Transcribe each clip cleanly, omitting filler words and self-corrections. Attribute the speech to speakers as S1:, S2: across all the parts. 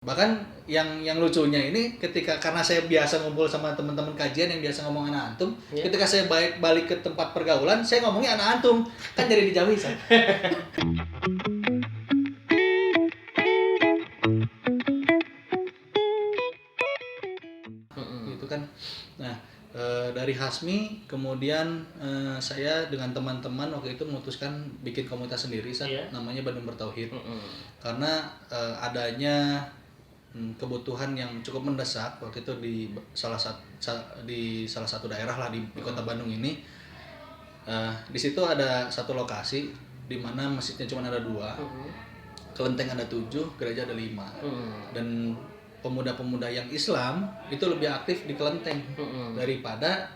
S1: Bahkan yang lucunya ini karena saya biasa ngumpul sama teman-teman kajian yang biasa ngomong anak antum, ketika saya balik ke tempat pergaulan, saya ngomongnya anak antum, kan jadi dijauhi. Gitu kan. Nah, dari Hasmi kemudian saya dengan teman-teman waktu itu memutuskan bikin komunitas sendiri, namanya Bandung Bertauhid. Karena adanya kebutuhan yang cukup mendesak waktu itu di salah satu daerah lah di kota Bandung ini. Di situ ada satu lokasi di mana masjidnya cuma ada 2, kelenteng ada 7, gereja ada 5. Dan pemuda-pemuda yang Islam itu lebih aktif di kelenteng daripada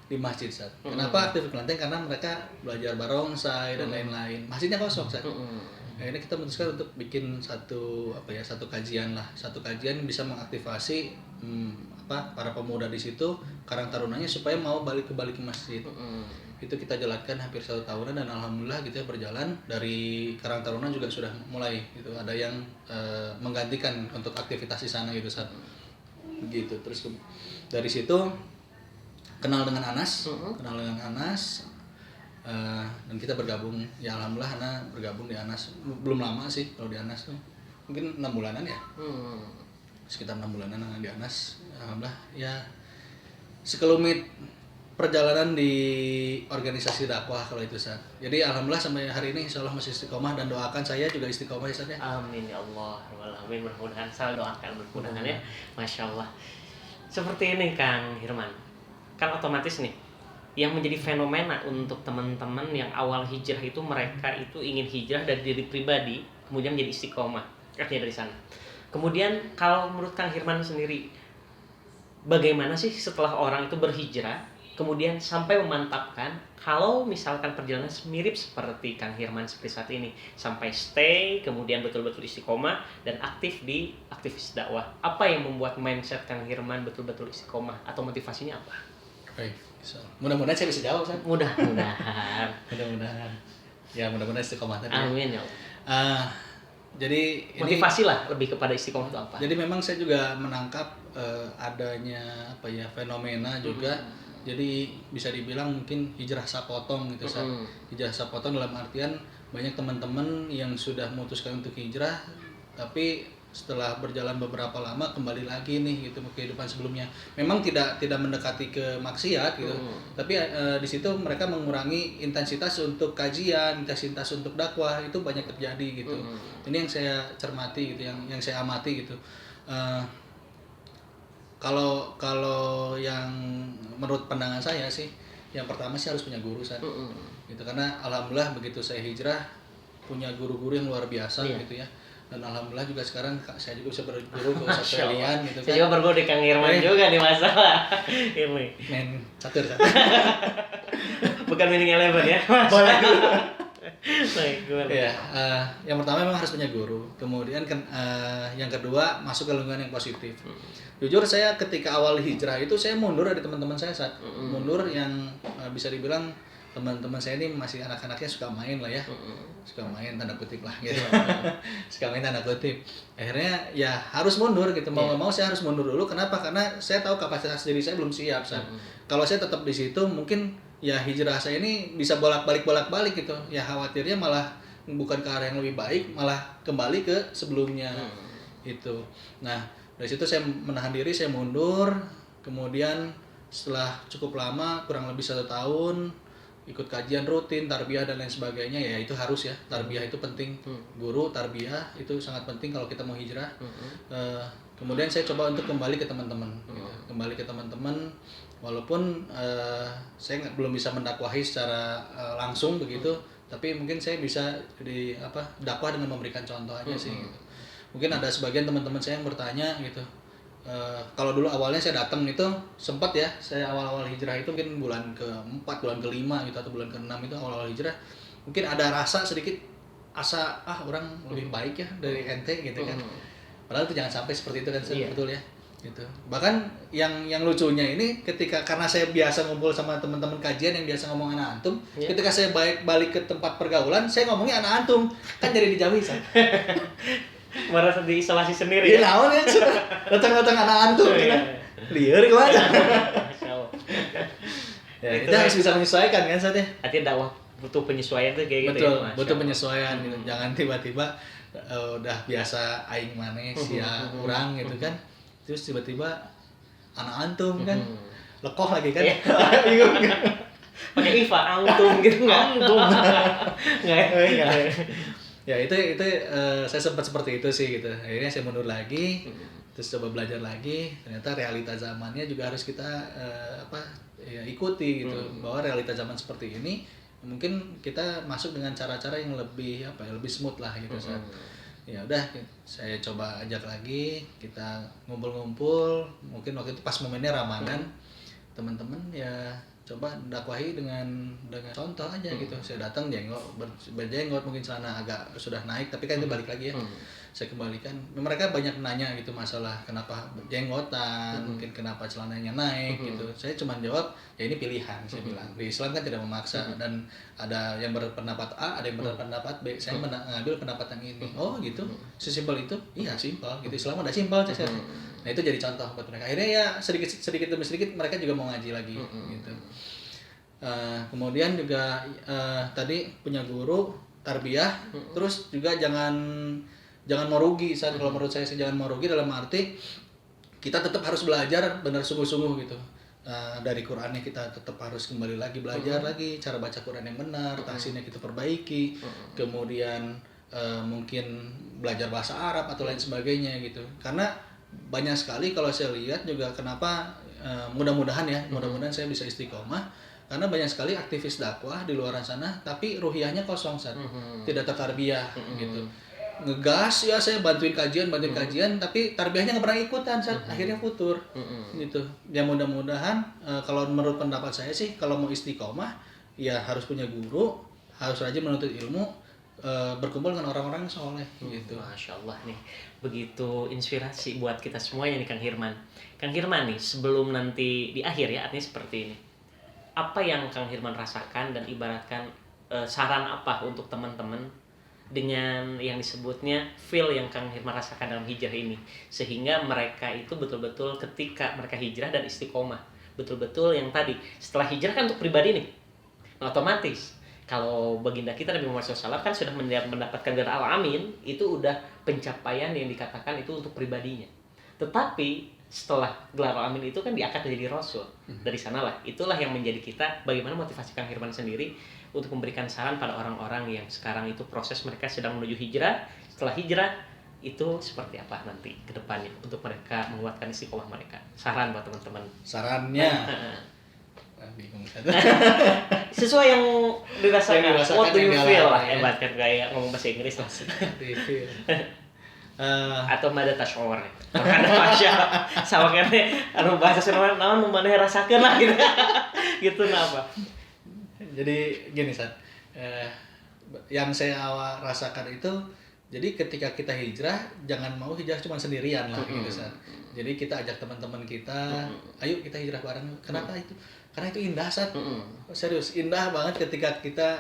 S1: di masjid. Kenapa aktif di kelenteng? Karena mereka belajar barongsai dan lain-lain. Masjidnya kosong. Akhirnya kita memutuskan untuk bikin satu kajian yang bisa mengaktifasi para pemuda di situ, Karang Tarunanya, supaya mau balik ke masjid. Itu kita jalankan hampir 1 tahunan dan alhamdulillah gitu ya, berjalan. Dari Karang Taruna juga sudah mulai gitu, ada yang menggantikan untuk aktivitas di sana gitu gitu. Terus dari situ kenal dengan Anas. Dan kita bergabung, ya alhamdulillah Ana bergabung di Anas. Belum lama sih kalau di Anas tuh, mungkin 6 bulanan ya, sekitar 6 bulanan Ana di Anas. Alhamdulillah ya, sekelumit perjalanan di organisasi dakwah kalau itu Ustaz. Jadi alhamdulillah sampai hari ini insyaallah masih istiqomah, dan doakan saya juga istiqomah ya Ustaz ya.
S2: Amin ya Allah, amin, mudah-mudahan saya doakan mudah-mudahan ya. Masya Allah. Seperti ini Kang Hirman, kan otomatis nih yang menjadi fenomena untuk teman-teman yang awal hijrah itu, mereka itu ingin hijrah dari diri pribadi kemudian menjadi istiqomah, artinya dari sana. Kemudian kalau menurut Kang Hirman sendiri, bagaimana sih setelah orang itu berhijrah kemudian sampai memantapkan kalau misalkan perjalanan mirip seperti Kang Hirman seperti saat ini, sampai stay kemudian betul-betul istiqomah dan aktif di aktivis dakwah. Apa yang membuat mindset Kang Hirman betul-betul istiqomah, atau motivasinya apa?
S1: Baik, mudah-mudahan saya bisa jawab, San.
S2: Mudah-mudahan.
S1: Ya, mudah-mudahan istiqomah tadi.
S2: Amin ya
S1: Allah. Jadi
S2: motivasi lah lebih kepada istiqomah itu apa?
S1: Jadi memang saya juga menangkap adanya fenomena juga. Jadi bisa dibilang mungkin hijrah sapotong gitu, San. Hijrah sapotong dalam artian banyak teman-teman yang sudah memutuskan untuk hijrah, tapi setelah berjalan beberapa lama kembali lagi nih gitu ke kehidupan sebelumnya. Memang tidak mendekati ke maksiat gitu, tapi di situ mereka mengurangi intensitas untuk kajian, intensitas untuk dakwah, itu banyak terjadi gitu. Ini yang saya cermati gitu, yang saya amati gitu. Kalau yang menurut pandangan saya sih, yang pertama sih harus punya guru, gitu. Karena alhamdulillah begitu saya hijrah punya guru-guru yang luar biasa gitu ya. Dan alhamdulillah juga sekarang saya juga bisa berguru ke Ustaz Felian gitu kan.
S2: Saya juga berguru di Kang Hirman juga di masalah ini.
S1: Main catur.
S2: Bukan winning eleven ya.
S1: Boleh.
S2: Baik,
S1: ya, yang pertama memang harus punya guru. Kemudian yang kedua, masuk ke lingkungan yang positif. Jujur saya ketika awal hijrah itu saya mundur dari teman-teman saya mundur yang bisa dibilang teman-teman saya ini masih anak-anaknya suka main lah ya. Suka main tanda kutip lah gitu. Suka main tanda kutip. Akhirnya ya harus mundur gitu. Mau nggak mau saya harus mundur dulu. Kenapa? Karena saya tahu kapasitas diri saya belum siap. Kalau saya tetap di situ mungkin ya hijrah saya ini bisa bolak-balik gitu. Ya khawatirnya malah bukan ke arah yang lebih baik, malah kembali ke sebelumnya. Itu. Nah, dari situ saya menahan diri, saya mundur. Kemudian setelah cukup lama, kurang lebih 1 tahun, ikut kajian rutin, tarbiyah dan lain sebagainya, ya itu harus ya. Tarbiyah itu penting. Guru, tarbiyah itu sangat penting kalau kita mau hijrah. Kemudian saya coba untuk kembali ke teman-teman. Kembali ke teman-teman, walaupun saya belum bisa mendakwahi secara langsung begitu, tapi mungkin saya bisa dakwah dengan memberikan contoh aja sih gitu. Mungkin ada sebagian teman-teman saya yang bertanya gitu, kalau dulu awalnya saya datang itu sempat ya, saya awal-awal hijrah itu mungkin bulan ke-4, bulan ke-5 gitu, atau bulan ke-6 itu awal-awal hijrah, mungkin ada rasa sedikit asa orang lebih baik ya dari ente gitu kan. Padahal itu jangan sampai seperti itu kan, betul ya gitu. Bahkan yang lucunya ini karena saya biasa ngumpul sama teman-teman kajian yang biasa ngomong anak antum, ketika saya balik ke tempat pergaulan, saya ngomongnya anak antum, kan jadi dijauhi.
S2: merasa diisolasi sendiri
S1: Iya,
S2: ya.
S1: naon ya sudah datang anak antum
S2: Iya,
S1: kita.
S2: iya.
S1: Liar kemana?
S2: Masya Allah.
S1: Ya,
S2: Itu
S1: kita harus bisa menyesuaikan kan saatnya.
S2: Artinya dakwah butuh penyesuaian tuh kayak gitu
S1: Betul,
S2: ya. Masya
S1: butuh
S2: Allah.
S1: penyesuaian gitu. Jangan tiba-tiba udah biasa aing maneh sia urang gitu kan. Terus tiba-tiba anak antum kan. Lekoh lagi kan.
S2: Iya.
S1: Bingung.
S2: Pakai IFA antum gitu nggak?
S1: Antum.
S2: Nggak ya?
S1: Enggak. Ya itu saya sempat seperti itu sih gitu. Akhirnya saya mundur lagi. Terus coba belajar lagi, ternyata realita zamannya juga harus kita ikuti gitu. Bahwa realita zaman seperti ini mungkin kita masuk dengan cara-cara yang lebih lebih smooth lah gitu. Ya udah, saya coba ajak lagi, kita ngumpul-ngumpul. Mungkin waktu itu pas momennya Ramadan, teman-teman ya coba dakwahi dengan contoh aja gitu. Saya datang berjenggot, mungkin celana agak sudah naik, tapi kan itu balik lagi ya. Saya kembalikan, mereka banyak nanya gitu masalah kenapa jenggotan, mungkin kenapa celananya naik gitu. Saya cuma jawab, ya ini pilihan, saya bilang. Di Islam kan tidak memaksa, dan ada yang berpendapat A, ada yang berpendapat B. Saya mengambil pendapat yang ini. Oh gitu, sesimpel itu? Iya simpel gitu. Islam ada simpel, saya. Nah itu jadi contoh buat mereka. Akhirnya ya sedikit demi sedikit mereka juga mau ngaji lagi gitu. Kemudian juga tadi punya guru tarbiyah, terus juga jangan mau rugi. Kalau menurut saya sih jangan mau rugi dalam arti kita tetap harus belajar benar sungguh-sungguh gitu. Dari Qurannya kita tetap harus kembali lagi belajar lagi cara baca Quran yang benar, tahsinnya kita perbaiki, kemudian mungkin belajar bahasa Arab atau lain sebagainya gitu. Karena banyak sekali kalau saya lihat juga kenapa mudah-mudahan saya bisa istiqomah, karena banyak sekali aktivis dakwah di luar sana tapi ruhiyahnya kosong, tidak tertarbiyah gitu. Ngegas ya saya bantuin kajian tapi tarbiyahnya nggak pernah ikutan, akhirnya futur gitu. Ya mudah-mudahan kalau menurut pendapat saya sih kalau mau istiqomah ya harus punya guru, harus rajin menuntut ilmu, berkumpul dengan orang-orang yang soleh gitu.
S2: Masya Allah nih, begitu inspirasi buat kita semuanya nih Kang Hirman. Kang Hirman nih sebelum nanti di akhir ya, artinya seperti ini. Apa yang Kang Hirman rasakan dan ibaratkan saran apa untuk teman-teman dengan yang disebutnya feel yang Kang Hirman rasakan dalam hijrah ini, sehingga mereka itu betul-betul ketika mereka hijrah dan istiqomah, betul-betul yang tadi setelah hijrah kan untuk pribadi nih, nah, otomatis kalau baginda kita Nabi Muhammad SAW kan sudah mendapatkan gelar al-amin, itu udah pencapaian yang dikatakan itu untuk pribadinya. Tetapi setelah gelar al-amin itu kan diangkat menjadi rasul. Dari sanalah itulah yang menjadi kita, bagaimana motivasi Kang Hirman sendiri untuk memberikan saran pada orang-orang yang sekarang itu proses mereka sedang menuju hijrah. Setelah hijrah itu seperti apa nanti ke depannya untuk mereka menguatkan istiqomah mereka. Saran buat teman-teman.
S1: Sarannya bingung kan.
S2: Sesuai yang dirasakan. What do you feel lah,
S1: ya.
S2: hebat kan kayak ngomong bahasa Inggris lah. Atau mada tashor. Karena Masya sama kene anu bahasa Sunda naon nu maneh rasakeun lah gitu. Gitu apa?
S1: Jadi gini yang saya awal rasakan itu, jadi ketika kita hijrah jangan mau hijrah cuma sendirian lah gitu Jadi kita ajak teman-teman kita, ayo kita hijrah bareng. Kenapa itu? Karena itu indah serius indah banget ketika kita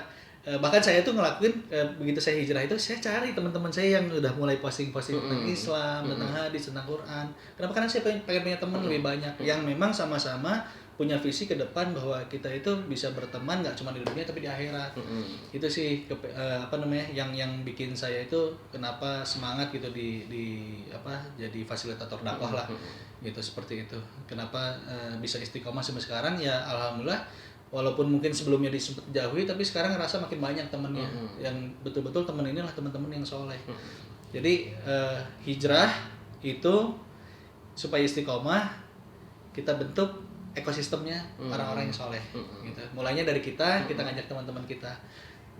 S1: bahkan saya tuh ngelakuin begitu saya hijrah itu saya cari teman-teman saya yang udah mulai posting-posting tentang Islam, tentang hadis, tentang Quran. Kenapa? Karena saya pengen punya teman lebih banyak yang memang sama-sama punya visi ke depan bahwa kita itu bisa berteman nggak cuma di dunia tapi di akhirat. Itu sih yang bikin saya itu kenapa semangat gitu di jadi fasilitator dakwah lah gitu, seperti itu. Kenapa bisa istiqomah sampai sekarang ya alhamdulillah, walaupun mungkin sebelumnya disebut jauhi tapi sekarang ngerasa makin banyak temennya yang betul-betul temen inilah teman-teman yang soleh. Jadi hijrah itu supaya istiqomah kita bentuk ekosistemnya orang-orang yang soleh gitu. Mulainya dari kita ngajak teman-teman kita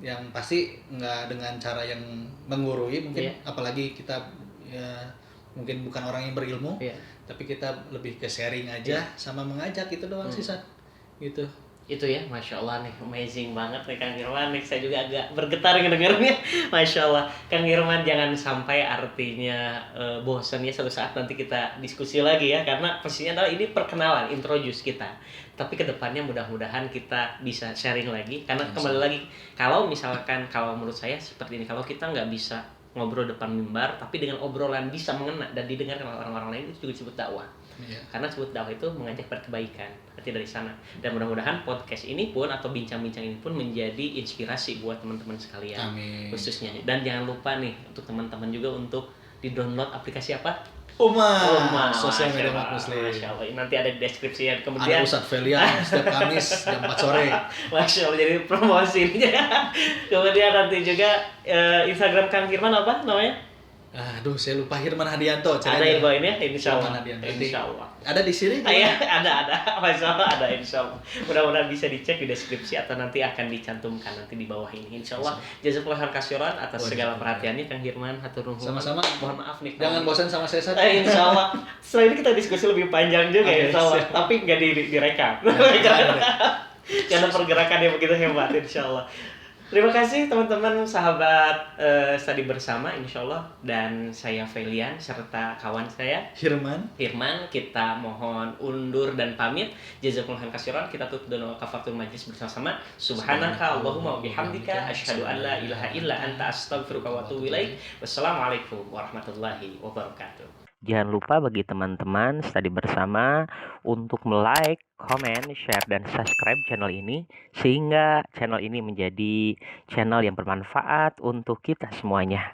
S1: yang pasti nggak dengan cara yang menggurui mungkin, apalagi kita ya mungkin bukan orang yang berilmu, tapi kita lebih ke sharing aja sama mengajak, itu doang sih gitu.
S2: Itu ya, Masya Allah nih, amazing banget nih Kang Hirman nih, saya juga agak bergetar ngedengarnya. Masya Allah, Kang Hirman jangan sampai artinya bosan ya, suatu saat nanti kita diskusi lagi ya, karena pastinya adalah ini perkenalan, introduce kita. Tapi kedepannya mudah-mudahan kita bisa sharing lagi, karena kembali lagi, kalau misalkan, kalau menurut saya seperti ini, kalau kita nggak bisa ngobrol depan mimbar, tapi dengan obrolan bisa mengena dan didengarkan oleh orang-orang lain, itu juga disebut dakwah.
S1: Iya.
S2: Karena disebut dakwah itu mengajak pada kebaikan, arti dari sana. Dan mudah-mudahan podcast ini pun atau bincang-bincang ini pun menjadi inspirasi buat teman-teman sekalian.
S1: Amin.
S2: Khususnya. Dan jangan lupa nih untuk teman-teman juga untuk di-download aplikasi apa?
S1: Umat, sosial media
S2: Masya
S1: umat
S2: Allah,
S1: muslim.
S2: Masya Allah. Nanti ada di deskripsi yang
S1: Ada
S2: kemudian.
S1: Ustadz Felian setiap Kamis jam 4 sore.
S2: Masya Allah, jadi promosi ini. Kemudian nanti juga Instagram Kang Firman apa namanya?
S1: Aduh, saya lupa Hirman Hadianto.
S2: Ada info ini ya, insya Allah.
S1: Hirman Hadianto.
S2: Insya Allah.
S1: Ada di sini?
S2: Iya, ada. Masya Allah ada, insya Allah. Mudah-mudahan bisa dicek di deskripsi atau nanti akan dicantumkan nanti di bawah ini. Insya Allah. Jazakallahu khairan atas segala perhatiannya Kang Hirman. Hatur nuhun.
S1: Sama-sama.
S2: Mohon maaf nih.
S1: Jangan bosan sama saya saja.
S2: Insya Allah. Setelah ini kita diskusi lebih panjang juga ya,
S1: Oke,
S2: insya Allah.
S1: siap.
S2: Tapi nggak direkam. Karena pergerakan yang begitu hebat, insya Allah. Terima kasih teman-teman sahabat Study Bersama, insya Allah. Dan saya Felian serta kawan saya
S1: Hirman.
S2: Kita mohon undur dan pamit. Jazakumullah khairan. Kita tutup dengan kafaratul majlis bersama-sama. Subhanaka Allahumma wa bihamdika asyhadu an la ilaha illa anta astaghfiruka wa atubu ilaik. Wassalamualaikum warahmatullahi wabarakatuh. Jangan lupa bagi teman-teman Study Bersama untuk like, comment, share, dan subscribe channel ini sehingga channel ini menjadi channel yang bermanfaat untuk kita semuanya.